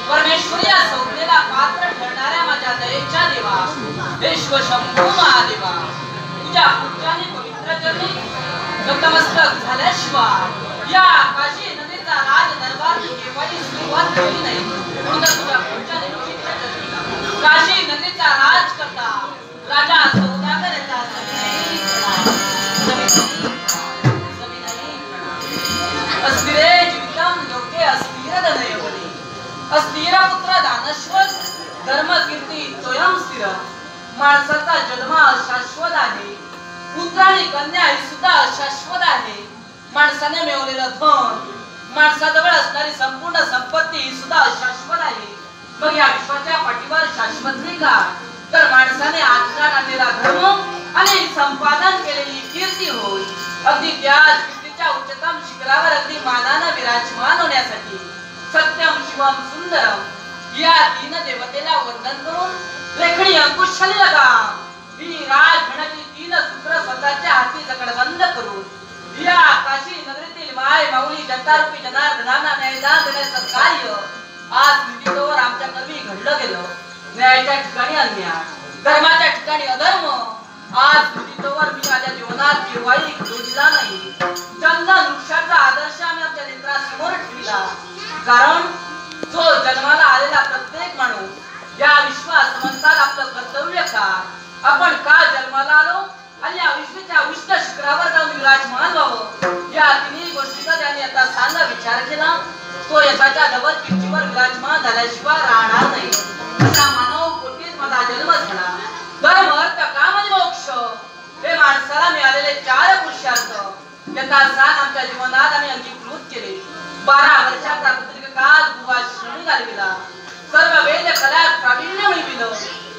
परमेश्वरी या संज्ञेला पात्र ठरणाऱ्या माझ्या दयेच्या देवा विश्व शंभू महादेवा तुझ्या पूजाने पवित्र चरणी नतमस्तक झाल्याशिवाय या काशी नदीचा राज दरबार केव्हाही सुरुवात केली नाही म्हणून तुझ्या पूजाने पवित्र चरणी काशी नदीचा राज करता राजा सौदागर याचा अस्थिरे जीवितम लोके अस्थिर धनयवली अस्थिर पुत्र दानश्वर धर्म कीर्ती स्वयं स्थिर माणसाचा जन्म शाश्वत आहे पुत्र आणि कन्या ही सुद्धा शाश्वत आहे माणसाने मिळवलेलं धन माणसाजवळ असणारी संपूर्ण संपत्ती ही सुद्धा शाश्वत आहे मग या विश्वाच्या पाठीवर शाश्वत नाही का तर माणसाने आचरणात आणलेला धर्म आणि संपादन केलेली कीर्ती होय अगदी त्याच कीर्तीच्या उच्चतम शिखरावर अगदी मानानं विराजमान होण्यासाठी सत्यम शिवम सुंदरम या तीन देवतेला वंदन करून लेखणी अंकुशली लगाम ही राजघणाची तीन सूत्र स्वतःच्या हाती जकडबंद करून या काशी नगरीतील माय माऊली जनतारूपी जनार्दनांना न्यायदान देण्याचं कार्य आज नितीतोवर आमच्या कर्मी घडलं गेलं न्यायाच्या ठिकाणी अन्याय धर्माच्या ठिकाणी अधर्म आज नितीतोवर मी माझ्या जीवनात केव्हाही जोडला नाही चंदन वृक्षाचा आदर्श आम्ही आमच्या नेत्रासमोर ठेवला कारण जो जन्माला आलेला प्रत्येक माणूस या विश्वासमंतात आपलं कर्तव्य का आपण का जन्माला आलो आणि या विश्वाच्या उच्च शिखरावर जाऊन विराजमान व्हावं या तिन्ही गोष्टीचा त्याने आता सांगा विचार केला तो यशाच्या डबल पिच्चीवर विराजमान झाल्याशिवाय राहणार नाही असा मानव कोटीत माझा जन्म झाला धर्म अर्थ काम आणि मोक्ष हे माणसाला मिळालेले 4 पुरुषार्थ याचा सांग आमच्या जीवनात आम्ही अंगीकृत केले 12 वर्षाचा काल बुवा श्रमी घालविला सर्व वेद कलात प्रावीण्य मिळविलं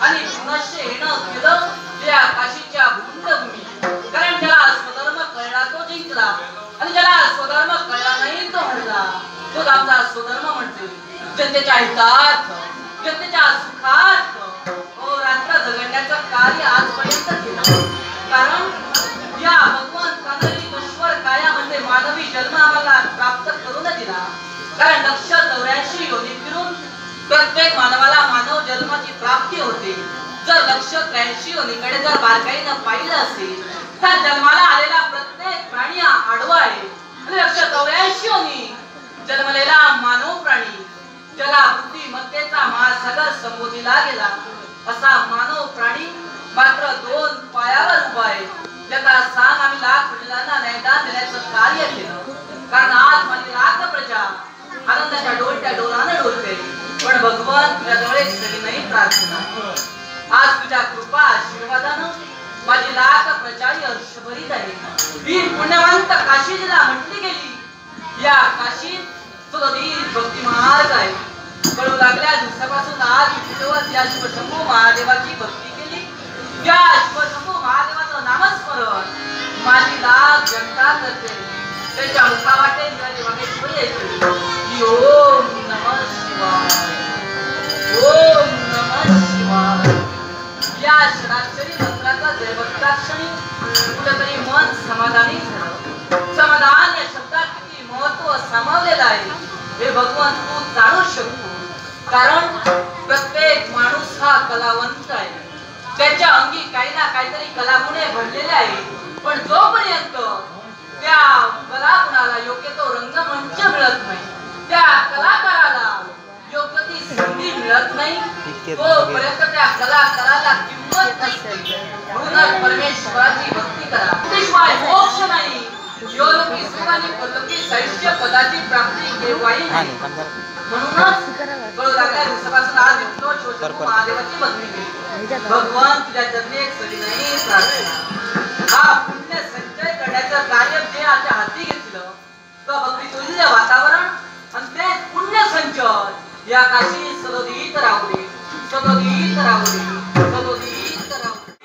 आणि पुनश्च येणं केलं त्या काशीच्या भूमी कारण ज्याला स्वधर्म कळला तो जिंकला आणि ज्याला स्वधर्म कळला नाही तो हरला तो आमचा स्वधर्म म्हणते जनतेच्या हितार्थ जनतेच्या सुखार्थ रात्र जगण्याचं कार्य आजपर्यंत केलं कारण या भगवंताने ईश्वर कायामध्ये मानवी जन्म आम्हाला प्राप्त करून दिला कारण 184 योनी फिरून प्रत्येक मानवाला मानव जन्माची प्राप्ती होते जर 183 योनीकडे जर बारकाईनं पाहिलं असेल तर जन्माला आलेला प्रत्येक प्राणी आडवा आहे आणि 184 योनी जन्मलेला मानव प्राणी ज्याला बुद्धिमत्तेचा महासागर संबोधिला गेला असा मानव प्राणी मात्र 2 पायावर उभा आहे ज्याचा सांग आम्ही लाख प्रजांना न्यायदान देण्याचं कार्य केलं कारण आज माझी लाख प्रजा आनंदाच्या डोलत्या डोलाने डोलते पण भगवान तुझ्या जवळ एक सविनयी प्रार्थना आज तुझ्या कृपा आशीर्वादानं माझी लाख प्रजा हर्षभरीत आहे वीर पुण्यवंत काशी जिला म्हटली गेली या काशीत सुदीर भक्ती मार्ग आहे कळू लागल्या दिवसापासून आज तिथेवर या शिवशंभू महादेवाची भक्ती केली त्या शिवशंभू महादेवाचं नामस्मरण माझी लाख जनता करते त्याच्या मुखावाटे वागेश्वरी येते ओम नमः शिवाय ओम नमः शिवाय या षडाक्षरी मंत्राचा जयवंताक्षणी कुठेतरी मन समाधानी झालं समाधान या शब्दात किती महत्व सामावलेलं आहे हे भगवान तू जाणू शकतो कारण प्रत्येक माणूस हा कलावंत आहे त्याच्या अंगी काही ना काहीतरी कलागुणे भरलेले आहे पण जोपर्यंत त्या कलागुणाला योग्य तो रंगमंच मिळत नाही त्या कलाकाराला योग्य ती संधी मिळत नाही तोपर्यंत त्या कलाकाराला किंमत नसते म्हणूनच परमेश्वराची भक्ती करा शिवाय मोक्ष नाही योलोकी सुख आणि परलोकी सैष्य पदाची प्राप्ती केव्हाही नाही म्हणूनच तो लागल्या दिवसापासून आज येतो शिवशंभू महादेवाची बदली केली. भगवान तुझ्या चरणी एक सविनयी प्रार्थना. हा पुण्य संचय करण्याचं कार्य जे आपल्या हाती घेतलं तो भक्ती तुल्य वातावरण आणि ते पुण्य संचय या काशी सदोदित राहू दे, सदोदित राहू दे, सदोदित राहू दे.